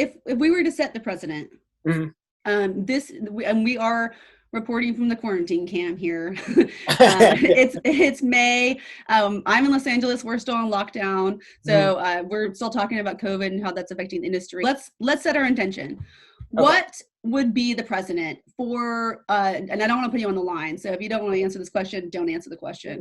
if we were to set the precedent, Mhm. and we are reporting from the quarantine camp here. It's May. I'm in Los Angeles. We're still on lockdown, Mhm. so we're still talking about COVID and how that's affecting the industry. Let's set our intention. Okay. What would be the precedent for? And I don't want to put you on the line, so if you don't want to answer this question, don't answer the question.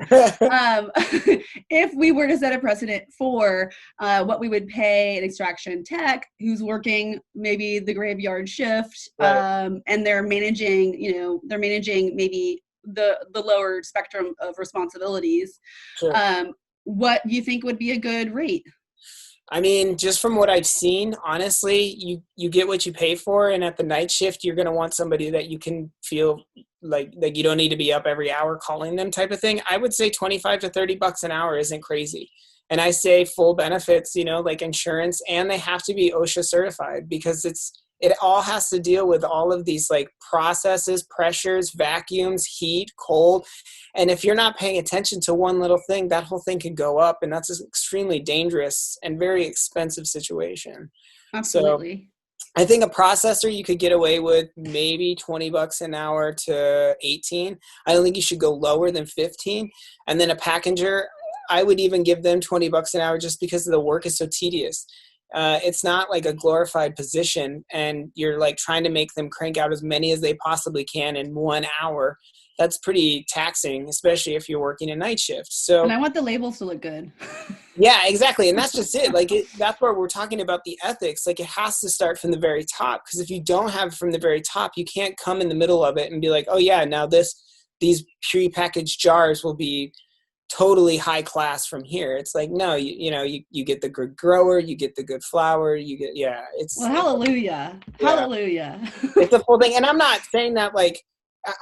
If we were to set a precedent for what we would pay an extraction tech who's working maybe the graveyard shift, Right. and they're managing, they're managing maybe the lower spectrum of responsibilities. Sure. Um, what do you think would be a good rate? I mean, just from what I've seen, honestly, you get what you pay for, and at the night shift, you're gonna want somebody that you can feel like you don't need to be up every hour calling them type of thing. I would say 25 to 30 bucks an hour isn't crazy. And I say full benefits, like insurance, and they have to be OSHA certified because it all has to deal with all of these like processes, pressures, vacuums, heat, cold. And if you're not paying attention to one little thing, that whole thing could go up. And that's an extremely dangerous and very expensive situation. So Absolutely. I think a processor you could get away with maybe 20 bucks an hour to 18. I don't think you should go lower than 15. And then a packager, I would even give them 20 bucks an hour just because the work is so tedious. It's not like a glorified position and you're like trying to make them crank out as many as they possibly can in 1 hour. That's pretty taxing, especially if you're working a night shift. And So I want the labels to look good. yeah, exactly. And that's just it. Like that's where we're talking about the ethics. Like it has to start from the very top. Because if you don't have it from the very top, you can't come in the middle of it and be like, oh yeah, now these pre-packaged jars will be totally high class from here. It's like, no, you get the good grower, you get the good flour, you get, yeah, Well, hallelujah. yeah, Hallelujah. it's a full thing. And I'm not saying that like,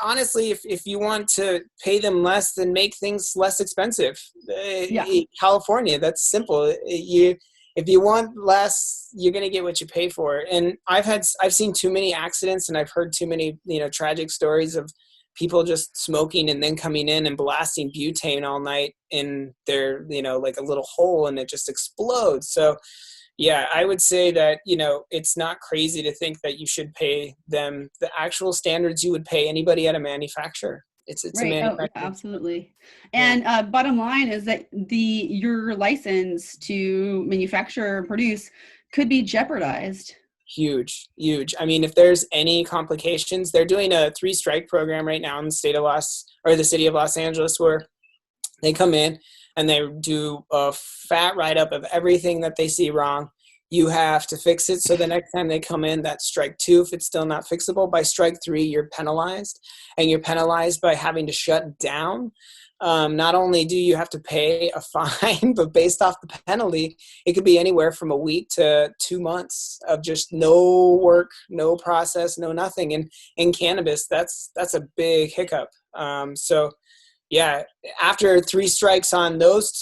honestly, if you want to pay them less, then make things less expensive. Yeah. California, that's simple. If you want less, you're going to get what you pay for. And I've seen too many accidents and I've heard too many, tragic stories of people just smoking and then coming in and blasting butane all night in their, like a little hole and it just explodes. So yeah, I would say that, it's not crazy to think that you should pay them the actual standards you would pay anybody at a manufacturer. It's a Right. Oh, yeah, manufacturer. absolutely. Yeah. And bottom line is that your license to manufacture and produce could be jeopardized. Huge, huge. I mean, if there's any complications, they're doing a 3-strike program right now in the city of Los Angeles where they come in and they do a fat write-up of everything that they see wrong. You have to fix it. So the next time they come in, that's strike 2. If it's still not fixable, by strike 3, you're penalized. And you're penalized by having to shut down. Not only do you have to pay a fine, but based off the penalty, it could be anywhere from a week to 2 months of just no work, no process, no nothing. And in cannabis, that's a big hiccup. So yeah, after 3 strikes on those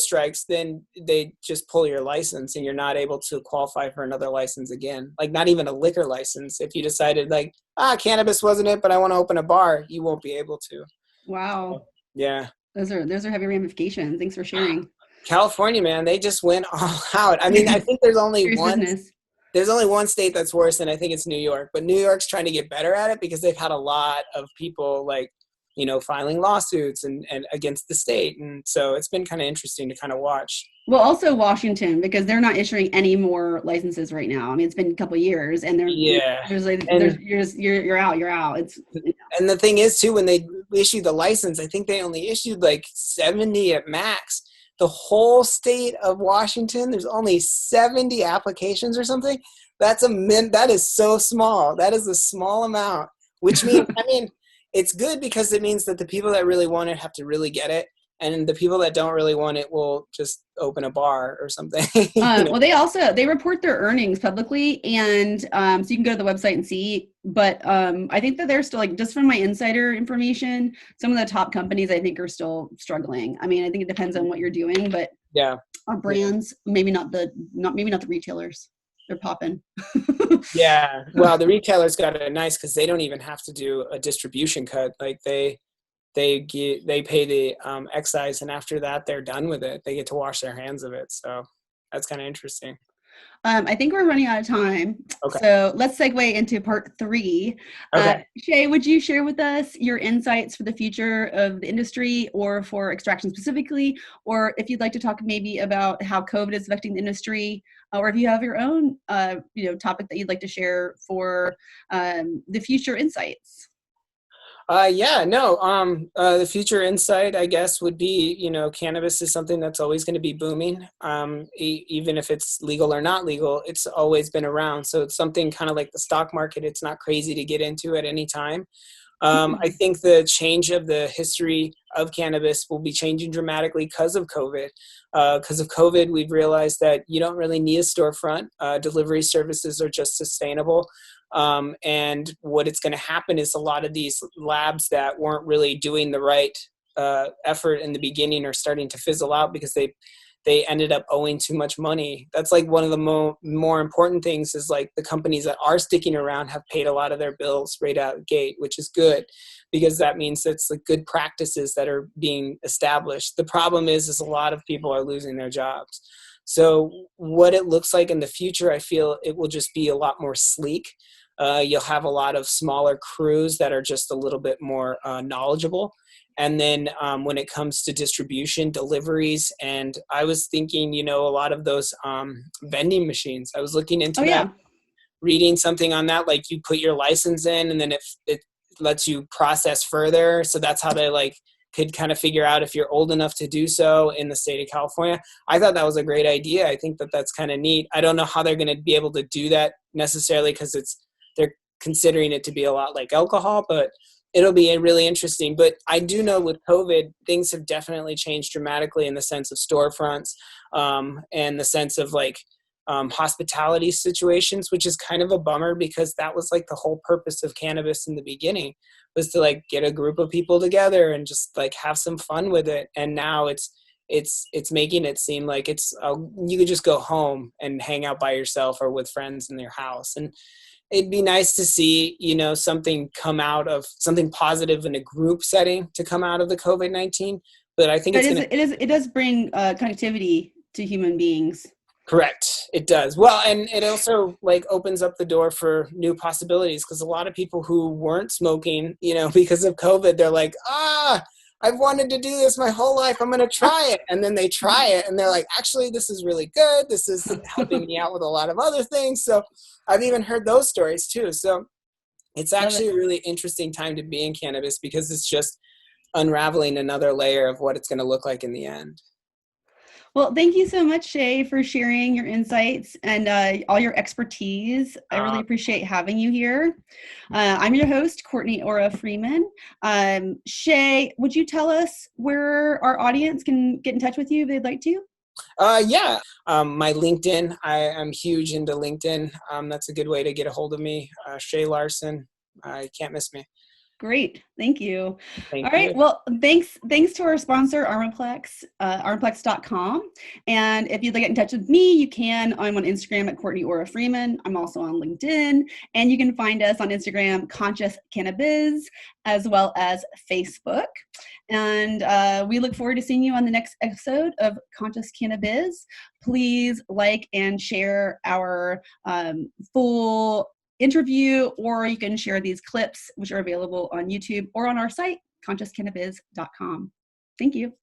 strikes, then they just pull your license and you're not able to qualify for another license again. Like not even a liquor license. If you decided like, cannabis wasn't it, but I want to open a bar, you won't be able to. Wow. Yeah. Those are heavy ramifications. Thanks for sharing. California, man, they just went all out. I mean, I think there's only Serious one business. there's only one state that's worse, and I think it's New York. But New York's trying to get better at it because they've had a lot of people like, filing lawsuits and against the state. And so it's been kind of interesting to kind of watch. Well, also Washington, because they're not issuing any more licenses right now. I mean, it's been a couple of years, and Yeah. there's like there's And you're out, you're out. It's and the thing is too, when they issued the license, I think they only issued like 70 at max. The whole state of Washington, there's only 70 applications or something. That is so small. That is a small amount, which means, I mean, it's good because it means that the people that really want it have to really get it. And the people that don't really want it will just open a bar or something. Well, they report their earnings publicly, and so you can go to the website and see. But I think that they're still, like, just from my insider information, some of the top companies I think are still struggling. I mean, I think it depends on what you're doing, but Yeah. our brands, maybe not the retailers. They're popping. Yeah. Well, the retailers got it nice because they don't even have to do a distribution cut. Like they pay the excise, and after that they're done with it. They get to wash their hands of it. So that's kind of interesting. I think we're running out of time. Okay. So let's segue into part 3. Okay. Shay, would you share with us your insights for the future of the industry or for extraction specifically? Or if you'd like to talk maybe about how COVID is affecting the industry, or if you have your own topic that you'd like to share for the future insights. The future insight, I guess, would be, cannabis is something that's always going to be booming. Even if it's legal or not legal, it's always been around. So it's something kind of like the stock market. It's not crazy to get into at any time. I think the change of the history of cannabis will be changing dramatically because of COVID. Because of COVID, we've realized that you don't really need a storefront. Delivery services are just sustainable. And what it's going to happen is a lot of these labs that weren't really doing the right effort in the beginning are starting to fizzle out because they ended up owing too much money. That's like one of the more important things is like the companies that are sticking around have paid a lot of their bills right out of the gate, which is good because that means it's like good practices that are being established. The problem is a lot of people are losing their jobs. So what it looks like in the future, I feel it will just be a lot more sleek. You'll have a lot of smaller crews that are just a little bit more knowledgeable. And then when it comes to distribution, deliveries, and I was thinking, a lot of those vending machines, I was looking into that, reading something on that, like you put your license in and then it lets you process further. So that's how they could kind of figure out if you're old enough to do so in the state of California. I thought that was a great idea. I think that that's kind of neat. I don't know how they're going to be able to do that necessarily because they're considering it to be a lot like alcohol, but it'll be really interesting. But I do know with COVID, things have definitely changed dramatically in the sense of storefronts and the sense of hospitality situations, which is kind of a bummer because that was like the whole purpose of cannabis in the beginning was to get a group of people together and just have some fun with it. And now it's making it seem like you could just go home and hang out by yourself or with friends in your house. And it'd be nice to see, something come out of something positive in a group setting to come out of the COVID-19. But I think it does bring connectivity to human beings. Correct. It does. Well, and it also opens up the door for new possibilities because a lot of people who weren't smoking, because of COVID, they're like, I've wanted to do this my whole life. I'm going to try it. And then they try it and they're like, actually, this is really good. This is helping me out with a lot of other things. So I've even heard those stories too. So it's actually a really interesting time to be in cannabis because it's just unraveling another layer of what it's going to look like in the end. Well, thank you so much, Shay, for sharing your insights and all your expertise. I really appreciate having you here. I'm your host, Courtney Ora Freeman. Shay, would you tell us where our audience can get in touch with you if they'd like to? My LinkedIn. I am huge into LinkedIn. That's a good way to get a hold of me. Shay Larson. You can't miss me. Great. Thank you. Thank you. You. Well, thanks to our sponsor, Armaplex, armaplex.com. And if you'd like to get in touch with me, you can. I'm on Instagram at Courtney Ora Freeman. I'm also on LinkedIn. And you can find us on Instagram, Conscious Cannabis, as well as Facebook. And we look forward to seeing you on the next episode of Conscious Cannabis. Please like and share our full interview, or you can share these clips, which are available on YouTube or on our site, consciouscannabis.com. Thank you.